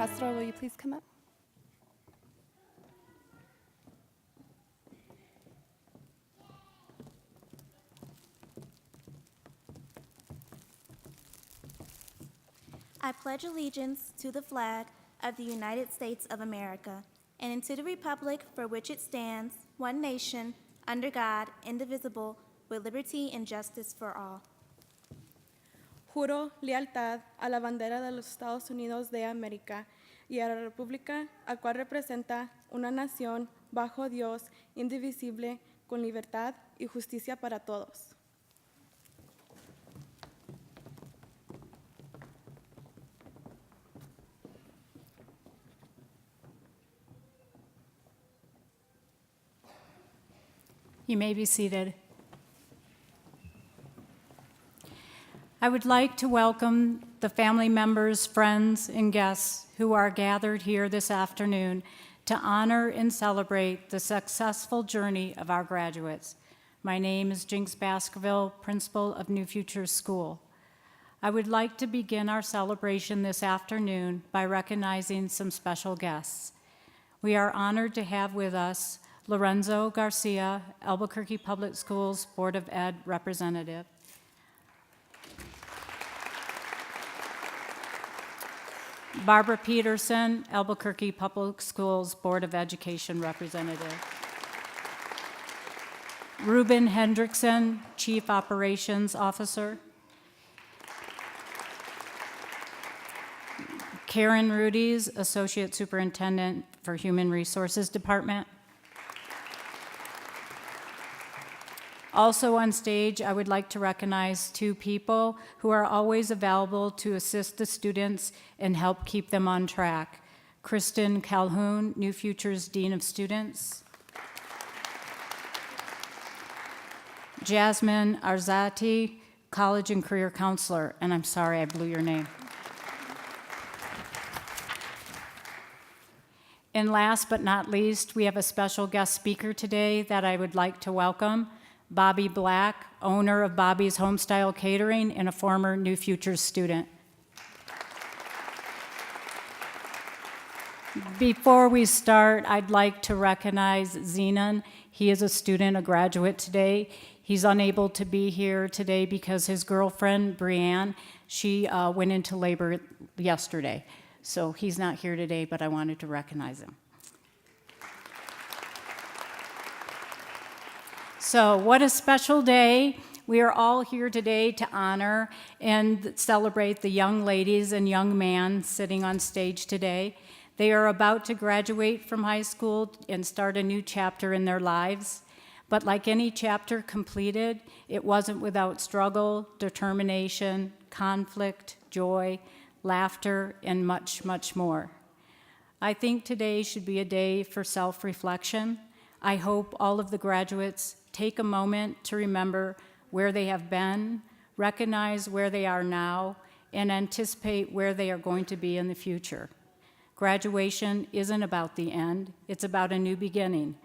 Pastor, will you please come up? I pledge allegiance to the flag of the United States of America and to the republic for which it stands, one nation, under God, indivisible, with liberty and justice for all. Juro lealtad a la bandera de los Estados Unidos de América y a la república a cual representa una nación bajo Dios, indivisible, con libertad y justicia para todos. You may be seated. I would like to welcome the family members, friends, and guests who are gathered here this afternoon to honor and celebrate the successful journey of our graduates. My name is Jinx Baskerville, principal of New Futures School. I would like to begin our celebration this afternoon by recognizing some special guests. We are honored to have with us Lorenzo Garcia, Albuquerque Public Schools Board of Ed representative. Barbara Peterson, Albuquerque Public Schools Board of Education representative. Ruben Hendrickson, Chief Operations Officer. Karen Rudies, Associate Superintendent for Human Resources Department. Also on stage, I would like to recognize two people who are always available to assist the students and help keep them on track. Kristen Calhoun, New Futures Dean of Students. Jasmine Arzati, College and Career Counselor, and I'm sorry I blew your name. And last but not least, we have a special guest speaker today that I would like to welcome. Bobby Black, owner of Bobby's Homestyle Catering and a former New Futures student. Before we start, I'd like to recognize Zenon. He is a student, a graduate today. He's unable to be here today because his girlfriend, Brianne, she went into labor yesterday. So he's not here today, but I wanted to recognize him. So what a special day. We are all here today to honor and celebrate the young ladies and young man sitting on stage today. They are about to graduate from high school and start a new chapter in their lives. But like any chapter completed, it wasn't without struggle, determination, conflict, joy, laughter, and much, much more. I think today should be a day for self-reflection. I hope all of the graduates take a moment to remember where they have been, recognize where they are now, and anticipate where they are going to be in the future. Graduation isn't about the end, it's about a new beginning.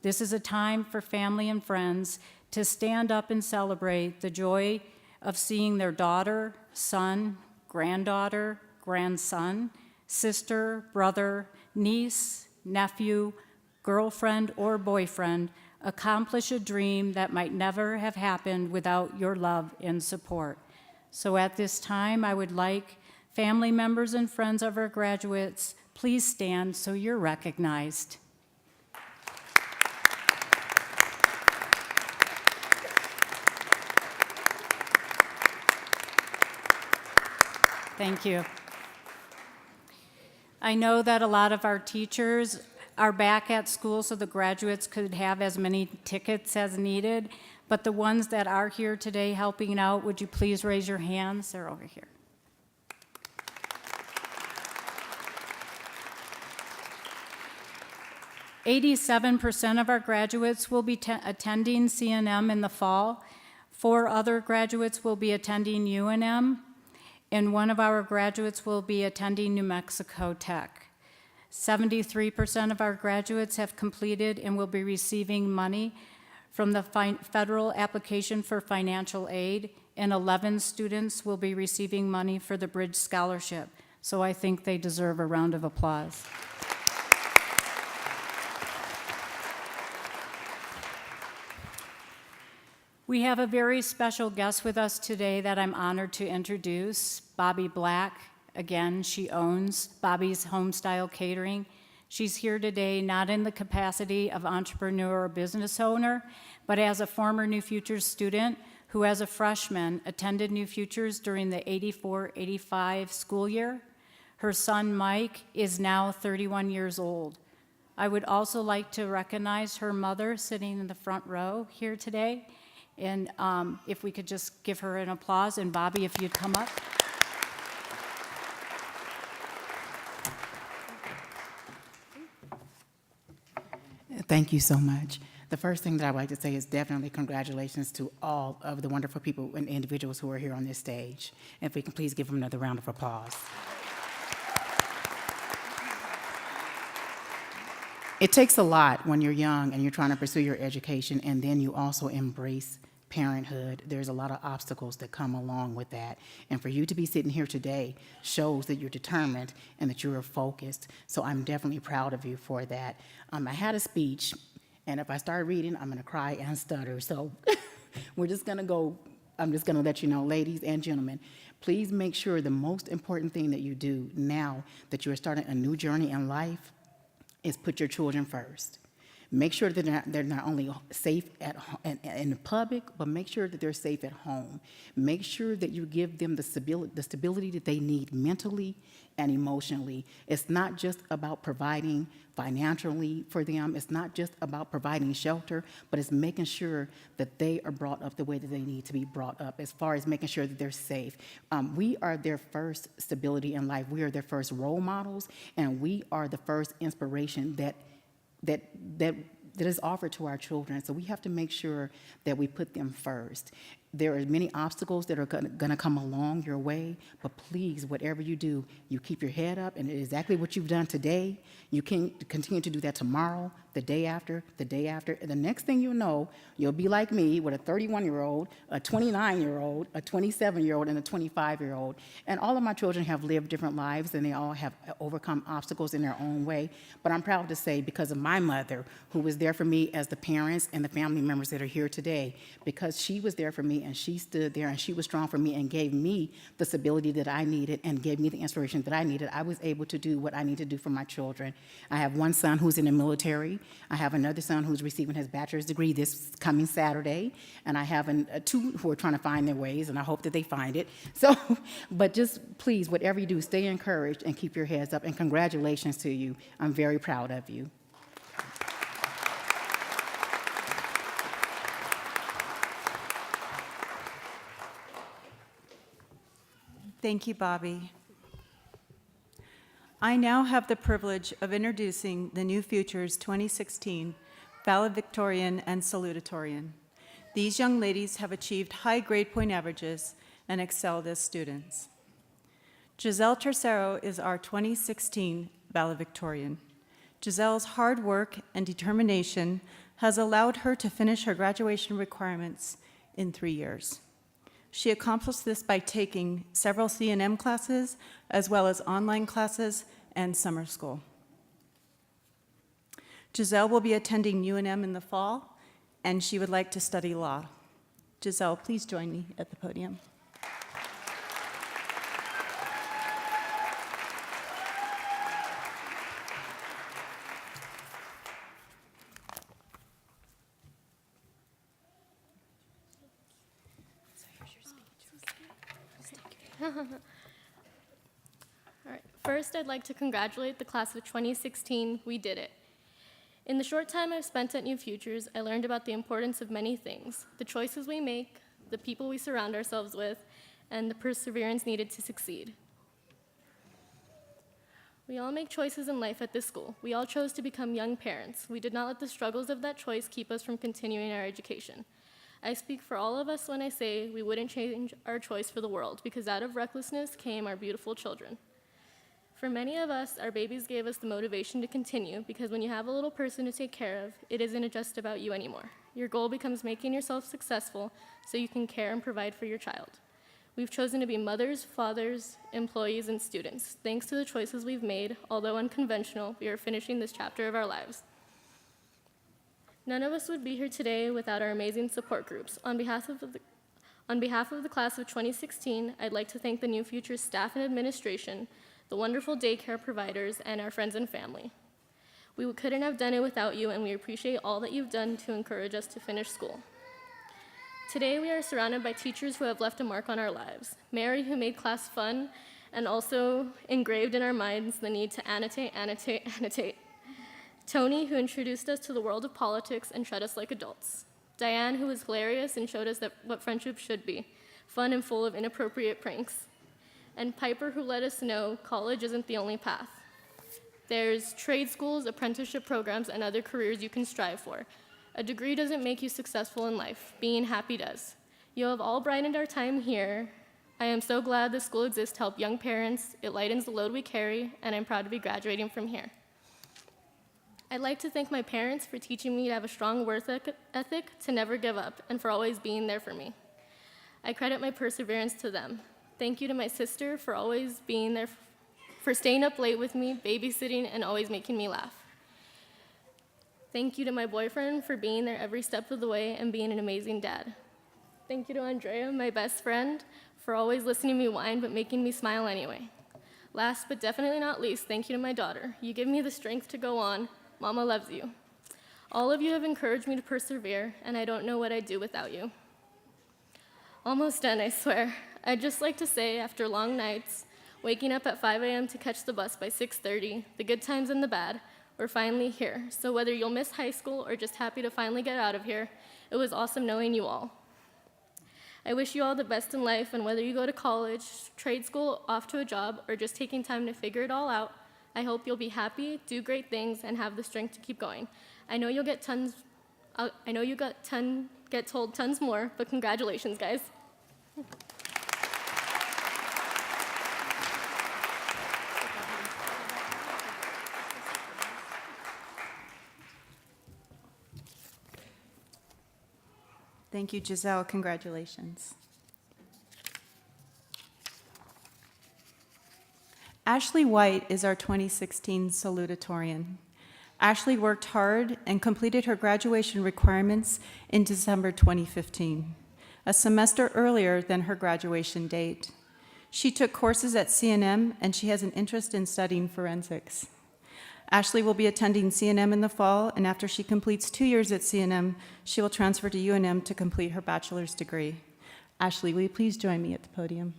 This is a time for family and friends to stand up and celebrate the joy of seeing their daughter, son, granddaughter, grandson, sister, brother, niece, nephew, girlfriend, or boyfriend accomplish a dream that might never have happened without your love and support. So at this time, I would like family members and friends of our graduates, please stand so you're recognized. Thank you. I know that a lot of our teachers are back at school so the graduates could have as many tickets as needed, but the ones that are here today helping out, would you please raise your hands? They're over here. "87% of our graduates will be attending CNM in the fall. 4 other graduates will be attending UNM, and 1 of our graduates will be attending New Mexico Tech. 73% of our graduates have completed and will be receiving money from the federal application for financial aid, and 11 students will be receiving money for the Bridge Scholarship. So I think they deserve a round of applause. We have a very special guest with us today that I'm honored to introduce, Bobby Black. Again, she owns Bobby's Homestyle Catering. She's here today not in the capacity of entrepreneur or business owner, but as a former New Futures student who, as a freshman, attended New Futures during the 84-85 school year. Her son, Mike, is now 31 years old. I would also like to recognize her mother sitting in the front row here today. And if we could just give her an applause, and Bobby, if you'd come up. Thank you so much. The first thing that I'd like to say is definitely congratulations to all of the wonderful people and individuals who are here on this stage. And if we can please give them another round of applause. It takes a lot when you're young and you're trying to pursue your education, and then you also embrace parenthood. There's a lot of obstacles that come along with that. And for you to be sitting here today shows that you're determined and that you're focused. So I'm definitely proud of you for that. I had a speech, and if I start reading, I'm going to cry and stutter. So we're just going to go. I'm just going to let you know, ladies and gentlemen, please make sure the most important thing that you do now that you're starting a new journey in life is put your children first. Make sure that they're not only safe in the public, but make sure that they're safe at home. Make sure that you give them the stability that they need mentally and emotionally. It's not just about providing financially for them. It's not just about providing shelter, but it's making sure that they are brought up the way that they need to be brought up, as far as making sure that they're safe. We are their first stability in life. We are their first role models, and we are the first inspiration that is offered to our children. So we have to make sure that we put them first. There are many obstacles that are going to come along your way, but please, whatever you do, you keep your head up, and exactly what you've done today, you can continue to do that tomorrow, the day after, and the next thing you know, you'll be like me with a 31-year-old, a 29-year-old, a 27-year-old, and a 25-year-old. And all of my children have lived different lives, and they all have overcome obstacles in their own way. But I'm proud to say, because of my mother, who was there for me as the parents and the family members that are here today, because she was there for me, and she stood there, and she was strong for me and gave me the stability that I needed and gave me the inspiration that I needed, I was able to do what I need to do for my children. I have one son who's in the military. I have another son who's receiving his bachelor's degree this coming Saturday, and I have two who are trying to find their ways, and I hope that they find it. So, but just please, whatever you do, stay encouraged and keep your heads up, and congratulations to you. I'm very proud of you. Thank you, Bobby. I now have the privilege of introducing the New Futures 2016 valedictorian and salutatorian. These young ladies have achieved high grade point averages and excelled as students. Giselle Tercero is our 2016 valedictorian. Giselle's hard work and determination has allowed her to finish her graduation requirements in 3 years. She accomplished this by taking several C&M classes, as well as online classes and summer school. Giselle will be attending UNM in the fall, and she would like to study law. Giselle, please join me at the podium. All right. First, I'd like to congratulate the class of 2016. We did it. In the short time I've spent at New Futures, I learned about the importance of many things: the choices we make, the people we surround ourselves with, and the perseverance needed to succeed. We all make choices in life at this school. We all chose to become young parents. We did not let the struggles of that choice keep us from continuing our education. I speak for all of us when I say we wouldn't change our choice for the world, because out of recklessness came our beautiful children. For many of us, our babies gave us the motivation to continue, because when you have a little person to take care of, it isn't just about you anymore. Your goal becomes making yourself successful so you can care and provide for your child. We've chosen to be mothers, fathers, employees, and students. Thanks to the choices we've made, although unconventional, we are finishing this chapter of our lives. None of us would be here today without our amazing support groups. On behalf of the class of 2016, I'd like to thank the New Futures staff and administration, the wonderful daycare providers, and our friends and family. We couldn't have done it without you, and we appreciate all that you've done to encourage us to finish school. Today, we are surrounded by teachers who have left a mark on our lives. Mary, who made class fun, and also engraved in our minds the need to annotate. Tony, who introduced us to the world of politics and treated us like adults. Diane, who was hilarious and showed us what friendship should be, fun and full of inappropriate pranks. And Piper, who let us know college isn't the only path. There's trade schools, apprenticeship programs, and other careers you can strive for. A degree doesn't make you successful in life. Being happy does. You have all brightened our time here. I am so glad this school exists to help young parents. It lightens the load we carry, and I'm proud to be graduating from here. I'd like to thank my parents for teaching me to have a strong work ethic, to never give up, and for always being there for me. I credit my perseverance to them. Thank you to my sister for always being there, for staying up late with me, babysitting, and always making me laugh. Thank you to my boyfriend for being there every step of the way and being an amazing dad. Thank you to Andrea, my best friend, for always listening to me whine but making me smile anyway. Last but definitely not least, thank you to my daughter. You give me the strength to go on. Mama loves you. All of you have encouraged me to persevere, and I don't know what I'd do without you. Almost done, I swear. I'd just like to say, after long nights, waking up at 5 a.m. to catch the bus by 6:30, the good times and the bad, we're finally here. So whether you'll miss high school or just happy to finally get out of here, it was awesome knowing you all. I wish you all the best in life, and whether you go to college, trade school, off to a job, or just taking time to figure it all out, I hope you'll be happy, do great things, and have the strength to keep going. I know you'll get told tons more, but congratulations, guys. Thank you, Giselle. Congratulations. Ashley White is our 2016 salutatorian. Ashley worked hard and completed her graduation requirements in December 2015, a semester earlier than her graduation date. She took courses at C&M, and she has an interest in studying forensics. Ashley will be attending C&M in the fall, and after she completes 2 years at C&M, she will transfer to UNM to complete her bachelor's degree. Ashley, will you please join me at the podium?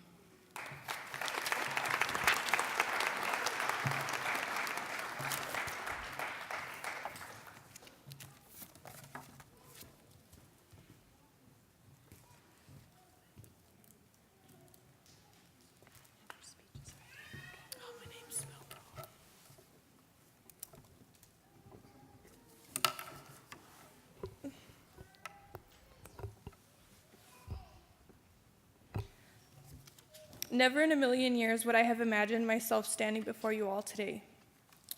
Never in a million years would I have imagined myself standing before you all today.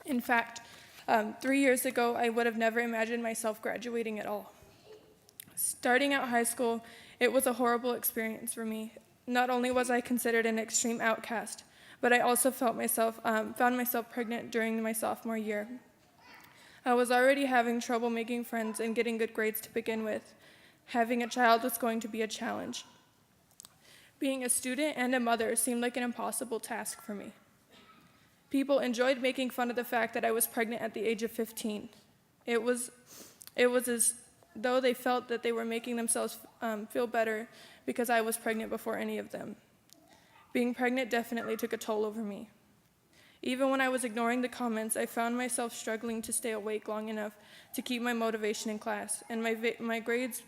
In fact, 3 years ago, I would have never imagined myself graduating at all. Starting out high school, it was a horrible experience for me. Not only was I considered an extreme outcast, but I also found myself pregnant during my sophomore year. I was already having trouble making friends and getting good grades to begin with. Having a child was going to be a challenge. Being a student and a mother seemed like an impossible task for me. People enjoyed making fun of the fact that I was pregnant at the age of 15. It was as though they felt that they were making themselves feel better because I was pregnant before any of them. Being pregnant definitely took a toll over me. Even when I was ignoring the comments, I found myself struggling to stay awake long enough to keep my motivation in class, and my grades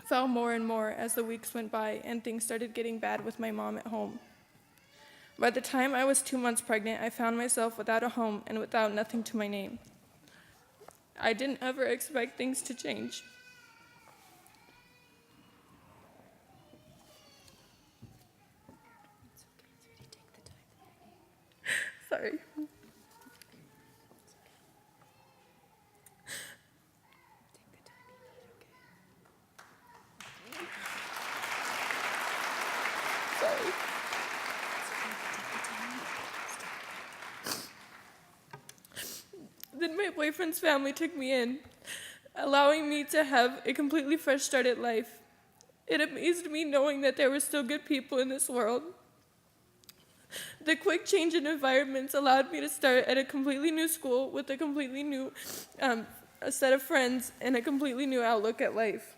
fell more and more as the weeks went by and things started getting bad with my mom at home. By the time I was 2 months pregnant, I found myself without a home and without nothing to my name. I didn't ever expect things to change. Sorry. Sorry. Then my boyfriend's family took me in, allowing me to have a completely fresh start at life. It amazed me knowing that there were still good people in this world. The quick change in environments allowed me to start at a completely new school with a completely new a set of friends and a completely new outlook at life.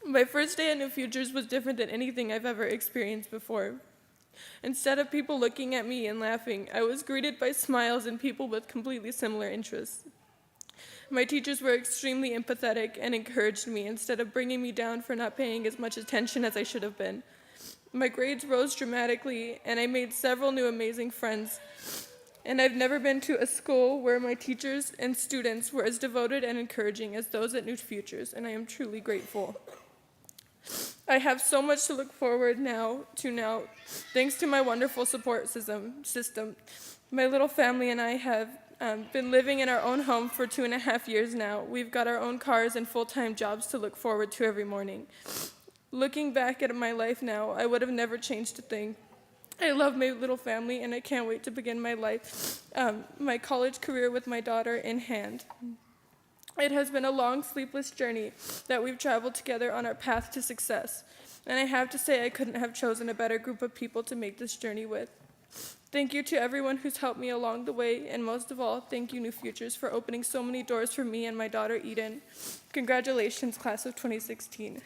My first day at New Futures was different than anything I've ever experienced before. Instead of people looking at me and laughing, I was greeted by smiles and people with completely similar interests. My teachers were extremely empathetic and encouraged me instead of bringing me down for not paying as much attention as I should have been. My grades rose dramatically, and I made several new amazing friends. And I've never been to a school where my teachers and students were as devoted and encouraging as those at New Futures, and I am truly grateful. I have so much to look forward to now, thanks to my wonderful support system. My little family and I have been living in our own home for 2.5 years now. We've got our own cars and full-time jobs to look forward to every morning. Looking back at my life now, I would have never changed a thing. I love my little family, and I can't wait to begin my life, my college career with my daughter in hand. It has been a long, sleepless journey that we've traveled together on our path to success. And I have to say I couldn't have chosen a better group of people to make this journey with. Thank you to everyone who's helped me along the way, and most of all, thank you, New Futures, for opening so many doors for me and my daughter, Eden. Congratulations, class of 2016.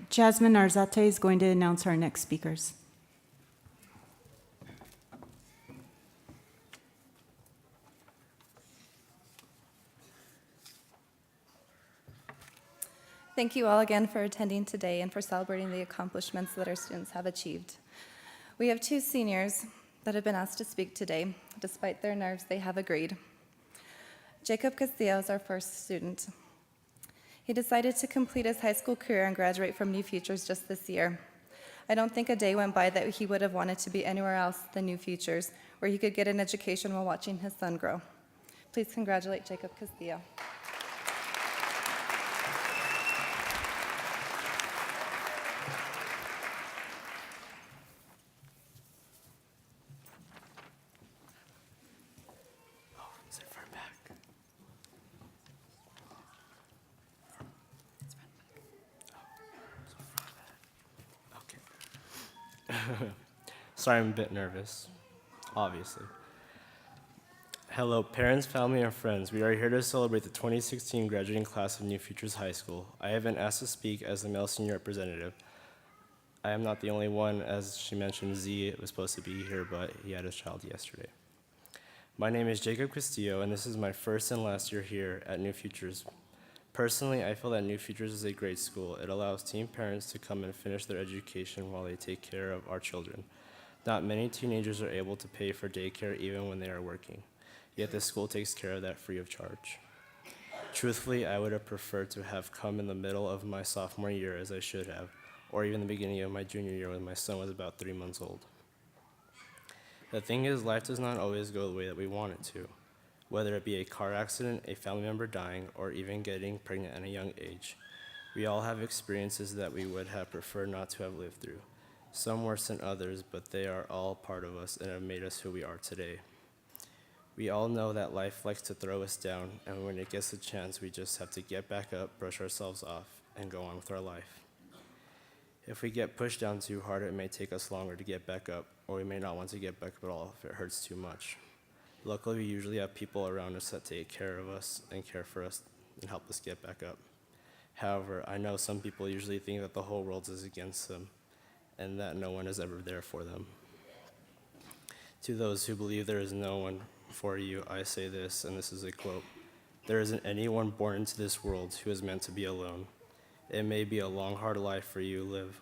Jasmine Arzate is going to announce our next speakers. Thank you all again for attending today and for celebrating the accomplishments that our students have achieved. We have 2 seniors that have been asked to speak today. Despite their nerves, they have agreed. Jacob Castillo is our first student. He decided to complete his high school career and graduate from New Futures just this year. I don't think a day went by that he would have wanted to be anywhere else than New Futures, where he could get an education while watching his son grow. Please congratulate Jacob Castillo. Sorry, I'm a bit nervous, obviously. Hello, parents, family, and friends. We are here to celebrate the 2016 graduating class of New Futures High School. I have been asked to speak as the male senior representative. I am not the only one. As she mentioned, Z was supposed to be here, but he had his child yesterday. My name is Jacob Castillo, and this is my first and last year here at New Futures. Personally, I feel that New Futures is a great school. It allows teen parents to come and finish their education while they take care of our children. Not many teenagers are able to pay for daycare even when they are working, yet the school takes care of that free of charge. Truthfully, I would have preferred to have come in the middle of my sophomore year as I should have, or even the beginning of my junior year when my son was about 3 months old. The thing is, life does not always go the way that we want it to. Whether it be a car accident, a family member dying, or even getting pregnant at a young age. We all have experiences that we would have preferred not to have lived through. Some worse than others, but they are all part of us and have made us who we are today. We all know that life likes to throw us down, and when it gets a chance, we just have to get back up, brush ourselves off, and go on with our life. If we get pushed down too hard, it may take us longer to get back up, or we may not want to get back up at all if it hurts too much. Luckily, we usually have people around us that take care of us and care for us and help us get back up. However, I know some people usually think that the whole world is against them and that no one is ever there for them. To those who believe there is no one for you, I say this, and this is a quote: "There isn't anyone born into this world who is meant to be alone. It may be a long, hard life for you to live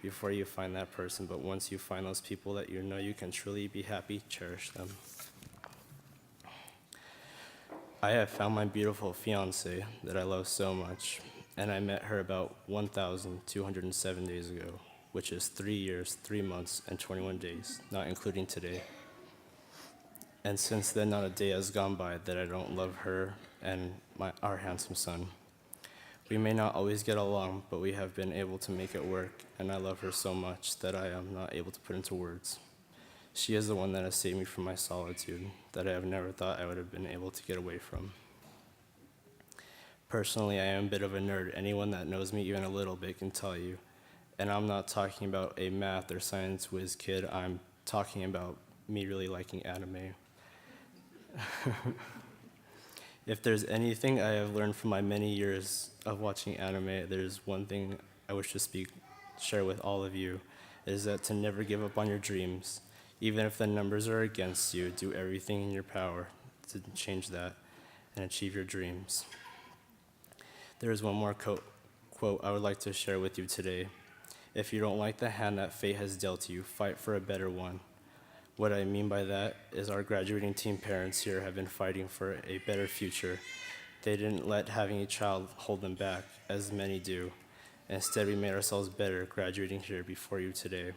before you find that person, but once you find those people that you know you can truly be happy, cherish them." I have found my beautiful fiancée that I love so much, and I met her about 1,207 days ago, which is 3 years, 3 months, and 21 days, not including today. And since then, not a day has gone by that I don't love her and our handsome son. We may not always get along, but we have been able to make it work, and I love her so much that I am not able to put into words. She is the one that has saved me from my solitude that I have never thought I would have been able to get away from. Personally, I am a bit of a nerd. Anyone that knows me even a little bit can tell you. And I'm not talking about a math or science whiz kid. I'm talking about me really liking anime. If there's anything I have learned from my many years of watching anime, there's one thing I wish to share with all of you, is that to never give up on your dreams. Even if the numbers are against you, do everything in your power to change that and achieve your dreams. There is one more quote I would like to share with you today. If you don't like the hand that fate has dealt you, fight for a better one. What I mean by that is our graduating team parents here have been fighting for a better future. They didn't let having a child hold them back, as many do. Instead, we made ourselves better graduating here before you today.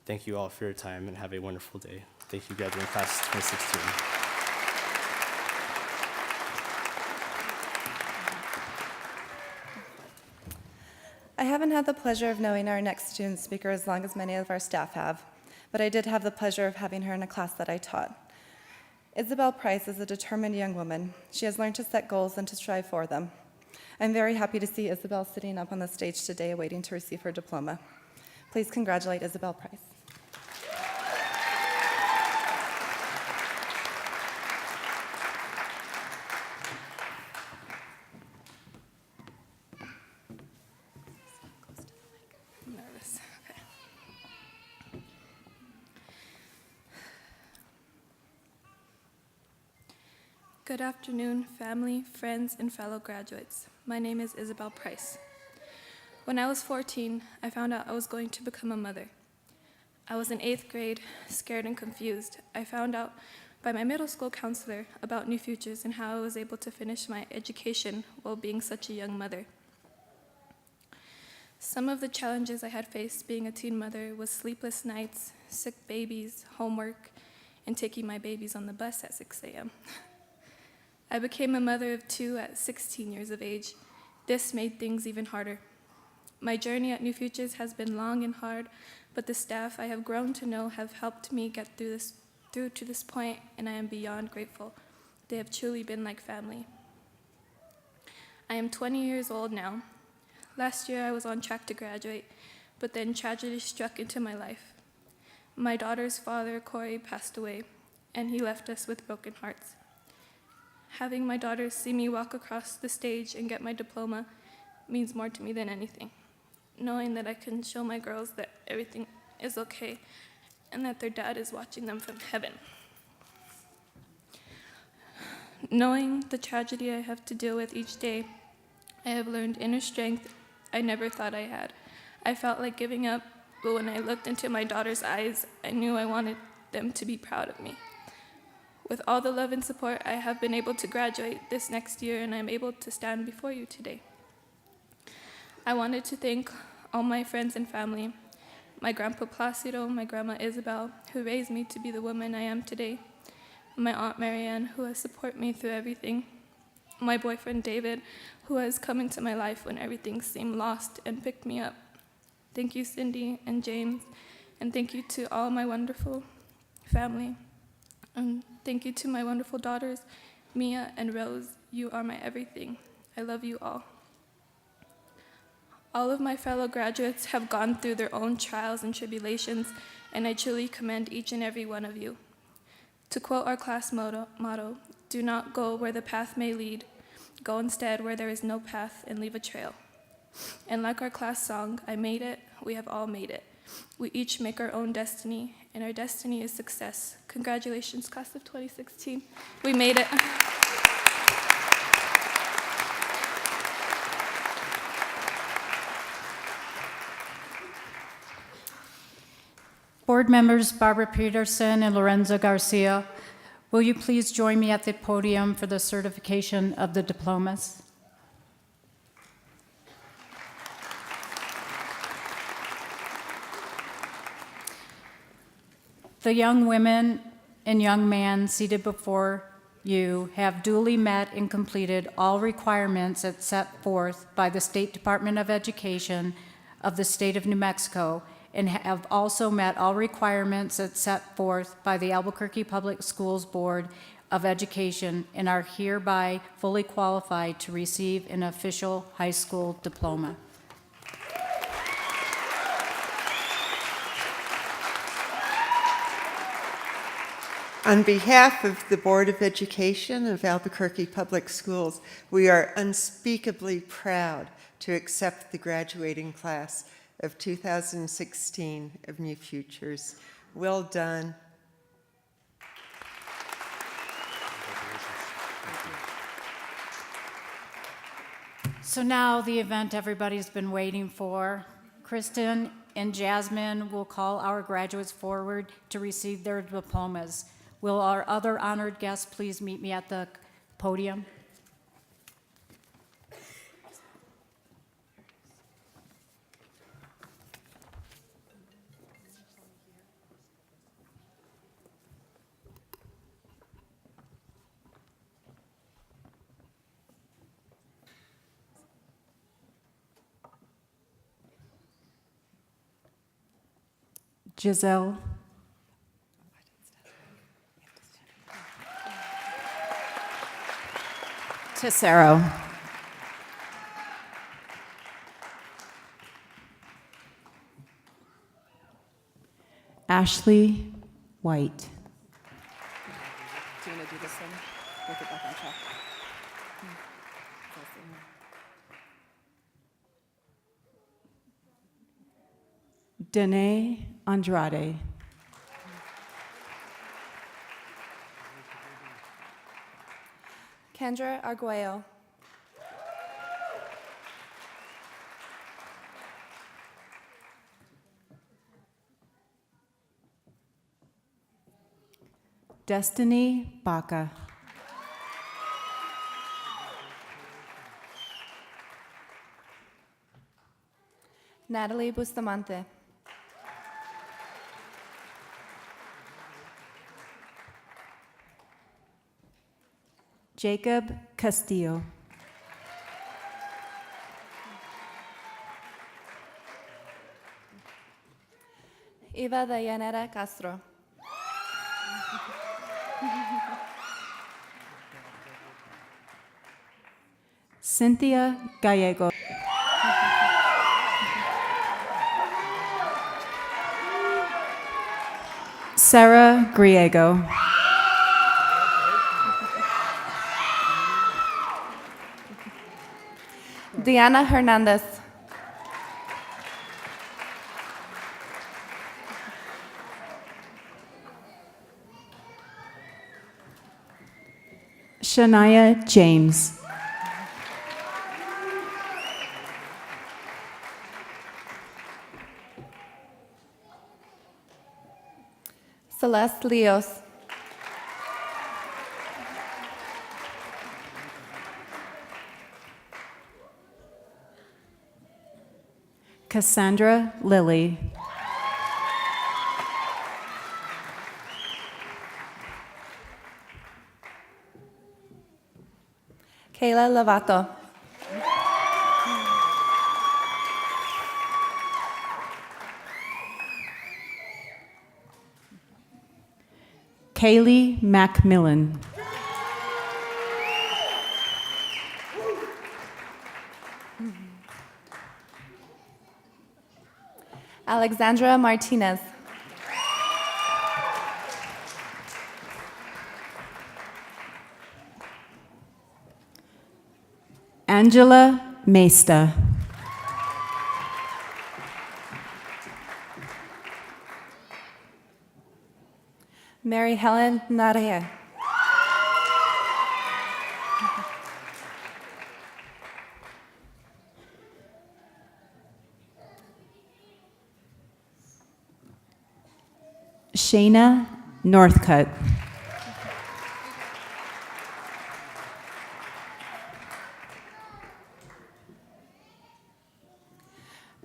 Thank you all for your time and have a wonderful day. Thank you, graduating class 2016. I haven't had the pleasure of knowing our next student speaker as long as many of our staff have, but I did have the pleasure of having her in a class that I taught. Isabel Price is a determined young woman. She has learned to set goals and to strive for them. I'm very happy to see Isabel sitting up on the stage today waiting to receive her diploma. Please congratulate Isabel Price. Nervous. Okay. Good afternoon, family, friends, and fellow graduates. My name is Isabel Price. When I was 14, I found out I was going to become a mother. I was in 8th grade, scared and confused. I found out by my middle school counselor about New Futures and how I was able to finish my education while being such a young mother. Some of the challenges I had faced being a teen mother was sleepless nights, sick babies, homework, and taking my babies on the bus at 6 a.m. I became a mother of 2 at 16 years of age. This made things even harder. My journey at New Futures has been long and hard, but the staff I have grown to know have helped me get through to this point, and I am beyond grateful. They have truly been like family. I am 20 years old now. Last year I was on track to graduate, but then tragedy struck into my life. My daughter's father, Corey, passed away, and he left us with broken hearts. Having my daughters see me walk across the stage and get my diploma means more to me than anything. Knowing that I can show my girls that everything is okay and that their dad is watching them from heaven. Knowing the tragedy I have to deal with each day, I have learned inner strength I never thought I had. I felt like giving up, but when I looked into my daughter's eyes, I knew I wanted them to be proud of me. With all the love and support, I have been able to graduate this next year, and I'm able to stand before you today. I wanted to thank all my friends and family, my Grandpa Placido, my Grandma Isabel, who raised me to be the woman I am today, my Aunt Marianne, who has supported me through everything, my boyfriend David, who has come into my life when everything seemed lost and picked me up. Thank you, Cindy and James, and thank you to all my wonderful family. And thank you to my wonderful daughters, Mia and Rose. You are my everything. I love you all. All of my fellow graduates have gone through their own trials and tribulations, and I truly commend each and every one of you. To quote our class motto, do not go where the path may lead. Go instead where there is no path and leave a trail. And like our class song, I made it, we have all made it. We each make our own destiny, and our destiny is success. Congratulations, class of 2016. We made it. Board members Barbara Peterson and Lorenzo Garcia, will you please join me at the podium for the certification of the diplomas? The young women and young man seated before you have duly met and completed all requirements as set forth by the State Department of Education of the State of New Mexico, and have also met all requirements as set forth by the Albuquerque Public Schools Board of Education, and are hereby fully qualified to receive an official high school diploma. On behalf of the Board of Education of Albuquerque Public Schools, we are unspeakably proud to accept the graduating class of 2016 of New Futures. Well done. So now the event everybody's been waiting for. Kristen and Jasmine will call our graduates forward to receive their diplomas. Will our other honored guests please meet me at the podium? Giselle. Tesoro. Ashley White. Do you want to do this one? We'll get back on track. Danae Andrade. Kendra Arguello. Destiny Baca. Natalie Bustamante. Jacob Castillo. Eva Dayanera Castro. Cynthia Gallego. Sarah Griego. Diana Hernandez. Shania James. Celeste Leos. Cassandra Lilly. Kayla Lovato. Kaylee Macmillan. Alexandra Martinez. Angela Mesta. Mary Helen Narea. Shayna Northcutt.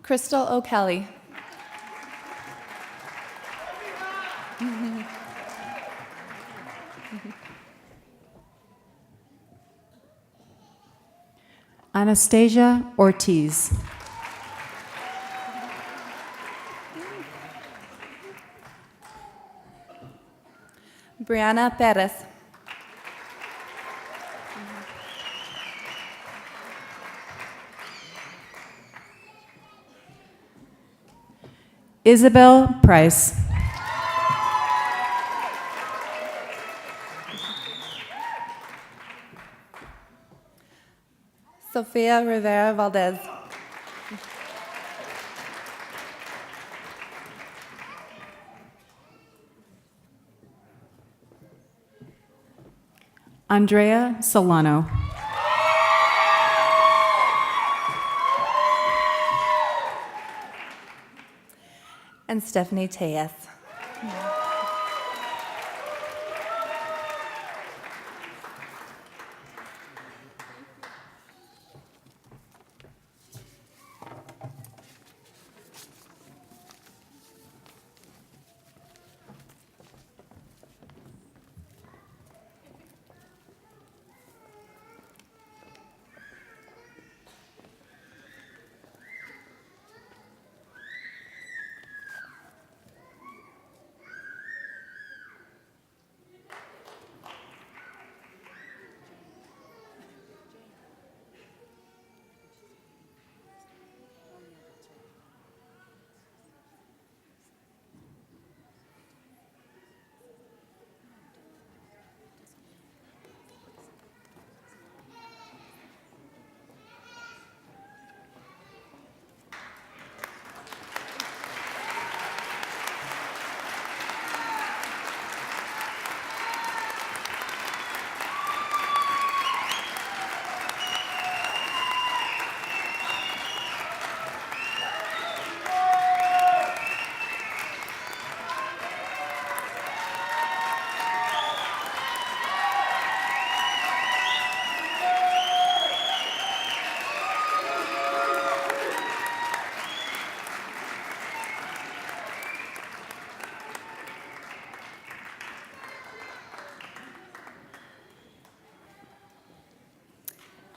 Crystal O'Kelly. Anastasia Ortiz. Brianna Perez. Isabel Price. Sofia Rivera Valdez. Andrea Solano. And Stephanie Tejas.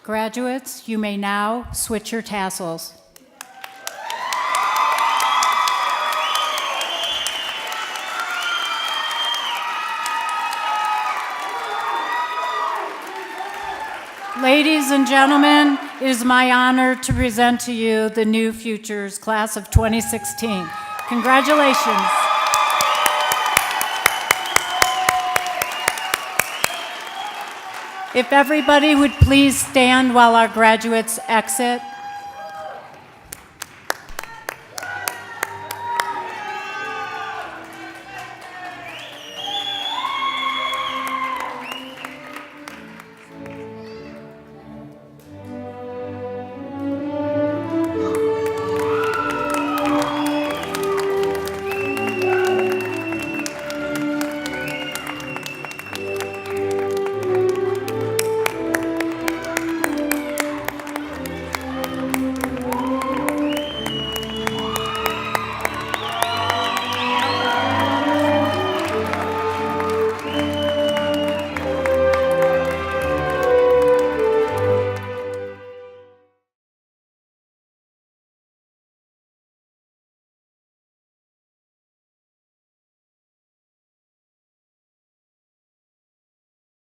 Graduates, you may now switch your tassels. Ladies and gentlemen, it is my honor to present to you the New Futures Class of 2016. Congratulations. If everybody would please stand while our graduates exit.